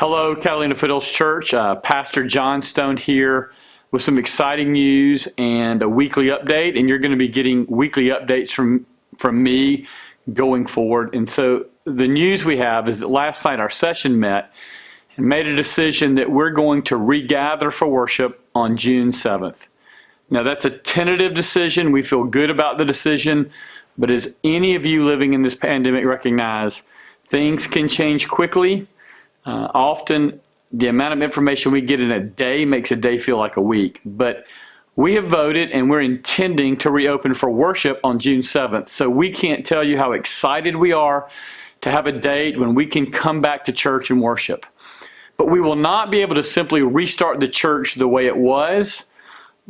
Hello, Catalina Foothills Church. Pastor John Stone here with some exciting news and a weekly update. And you're going to be getting weekly updates from me going forward. And so the news we have is that last night our session met and made a decision that we're going to regather for worship on June 7th. Now, that's a tentative decision. We feel good about the decision. But as any of you living in this pandemic recognize, things can change quickly. Often the amount of information we get in a day makes a day feel like a week. But we have voted and we're intending to reopen for worship on June 7th. So we can't tell you how excited we are to have a date when we can come back to church and worship. But we will not be able to simply restart the church the way it was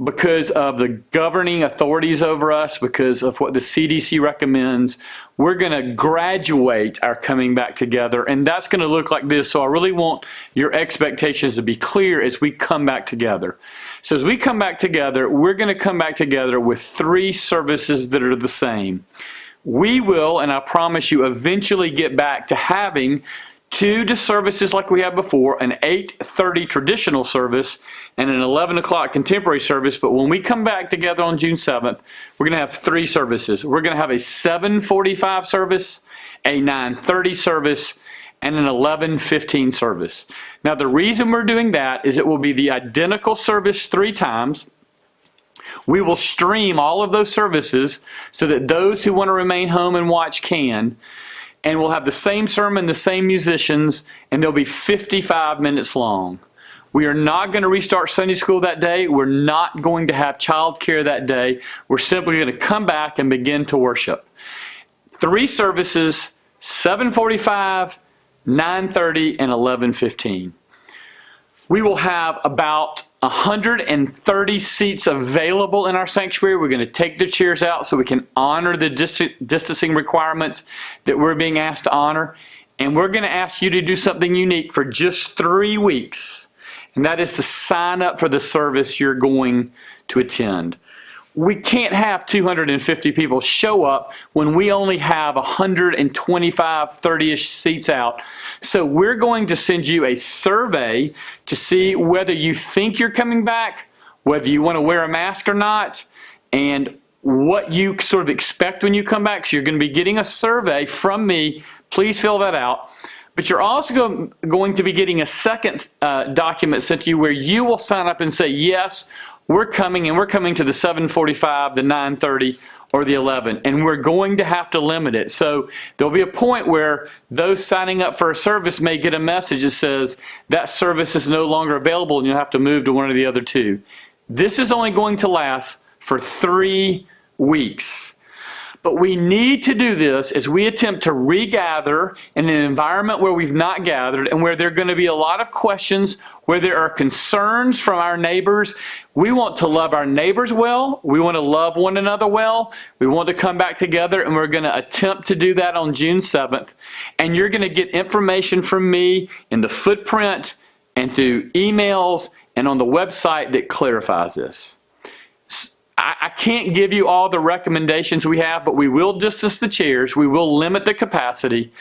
because of the governing authorities over us, because of what the CDC recommends. We're going to graduate our coming back together, and that's going to look like this. So I really want your expectations to be clear as we come back together. So as we come back together, we're going to come back together with 3 services that are the same. We will, and I promise you, eventually get back to having 2 services like we had before, an 8:30 traditional service and an 11 o'clock contemporary service. But when we come back together on June 7th, we're going to have 3 services. We're going to have a 7:45 service, a 9:30 service, and an 11:15 service. Now, the reason we're doing that is it will be the identical service 3 times. We will stream all of those services so that those who want to remain home and watch can. And we'll have the same sermon, the same musicians, and they'll be 55 minutes long. We are not going to restart Sunday school that day. We're not going to have childcare that day. We're simply going to come back and begin to worship. 3 services, 7:45, 9:30, and 11:15. We will have about 130 seats available in our sanctuary. We're going to take the chairs out so we can honor the distancing requirements that we're being asked to honor. And we're going to ask you to do something unique for just 3 weeks. And that is to sign up for the service you're going to attend. We can't have 250 people show up when we only have 125, 30-ish seats out. So we're going to send you a survey to see whether you think you're coming back, whether you want to wear a mask or not, and what you sort of expect when you come back. So you're going to be getting a survey from me. Please fill that out. But you're also going to be getting a second document sent to you where you will sign up and say, yes, we're coming, and we're coming to the 7:45, the 9:30, or the 11. And we're going to have to limit it. So there'll be a point where those signing up for a service may get a message that says that service is no longer available and you'll have to move to one of the other 2. This is only going to last for 3 weeks. But we need to do this as we attempt to regather in an environment where we've not gathered and where there are going to be a lot of questions, where there are concerns from our neighbors. We want to love our neighbors well. We want to love one another well. We want to come back together, and we're going to attempt to do that on June 7th. And you're going to get information from me in the footprint and through emails and on the website that clarifies this. I can't give you all the recommendations we have, but we will distance the chairs. We will limit the capacity.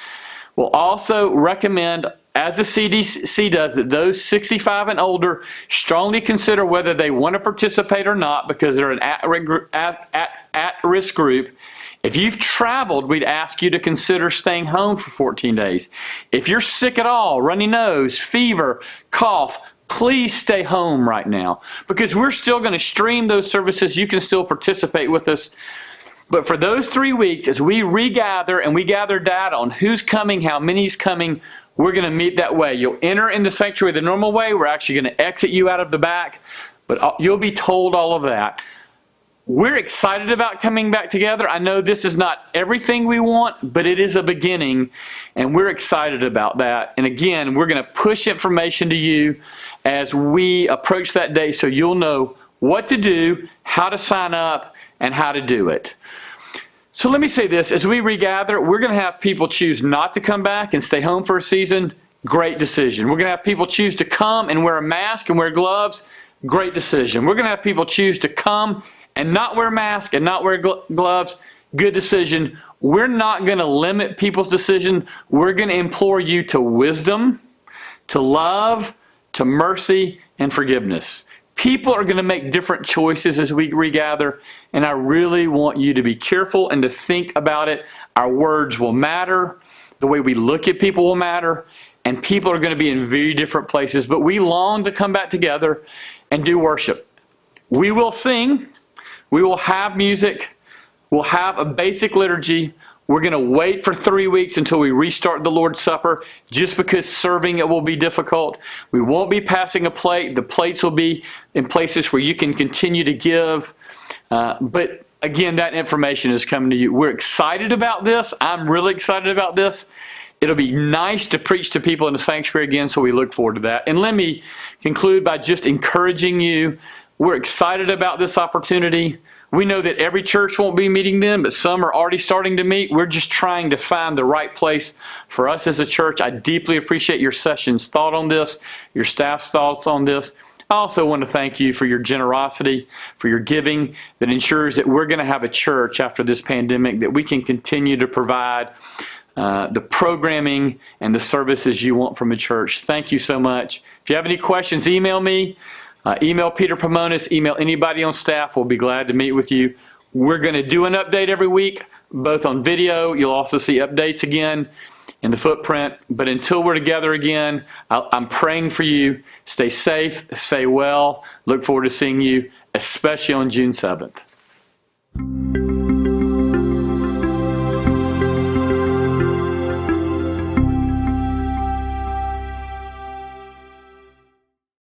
We'll also recommend, as the CDC does, that those 65 and older strongly consider whether they want to participate or not because they're an at-risk group. If you've traveled, we'd ask you to consider staying home for 14 days. If you're sick at all, runny nose, fever, cough, please stay home right now because we're still going to stream those services. You can still participate with us. But for those 3 weeks, as we regather and we gather data on who's coming, how many's coming, we're going to meet that way. You'll enter in the sanctuary the normal way. We're actually going to exit you out of the back, but you'll be told all of that. We're excited about coming back together. I know this is not everything we want, but it is a beginning, and we're excited about that. And again, we're going to push information to you as we approach that day so you'll know what to do, how to sign up, and how to do it. So let me say this. As we regather, we're going to have people choose not to come back and stay home for a season. Great decision. We're going to have people choose to come and wear a mask and wear gloves. Great decision. We're going to have people choose to come and not wear a mask and not wear gloves. Good decision. We're not going to limit people's decision. We're going to implore you to wisdom, to love, to mercy, and forgiveness. People are going to make different choices as we regather, and I really want you to be careful and to think about it. Our words will matter. The way we look at people will matter, and people are going to be in very different places, but we long to come back together and do worship. We will sing. We will have music. We'll have a basic liturgy. We're going to wait for 3 weeks until we restart the Lord's Supper, just because serving it will be difficult. We won't be passing a plate. The plates will be in places where you can continue to give. But again, that information is coming to you. We're excited about this. I'm really excited about this. It'll be nice to preach to people in the sanctuary again, so we look forward to that. And let me conclude by just encouraging you. We're excited about this opportunity. We know that every church won't be meeting then, but some are already starting to meet. We're just trying to find the right place for us as a church. I deeply appreciate your session's thought on this, your staff's thoughts on this. I also want to thank you for your generosity, for your giving that ensures that we're going to have a church after this pandemic that we can continue to provide the programming and the services you want from a church. Thank you so much. If you have any questions, email me. Email Peter Pomonis, email anybody on staff. We'll be glad to meet with you. We're going to do an update every week, both on video. You'll also see updates again in the footprint. But until we're together again, I'm praying for you. Stay safe, stay well. Look forward to seeing you, especially on June 7th.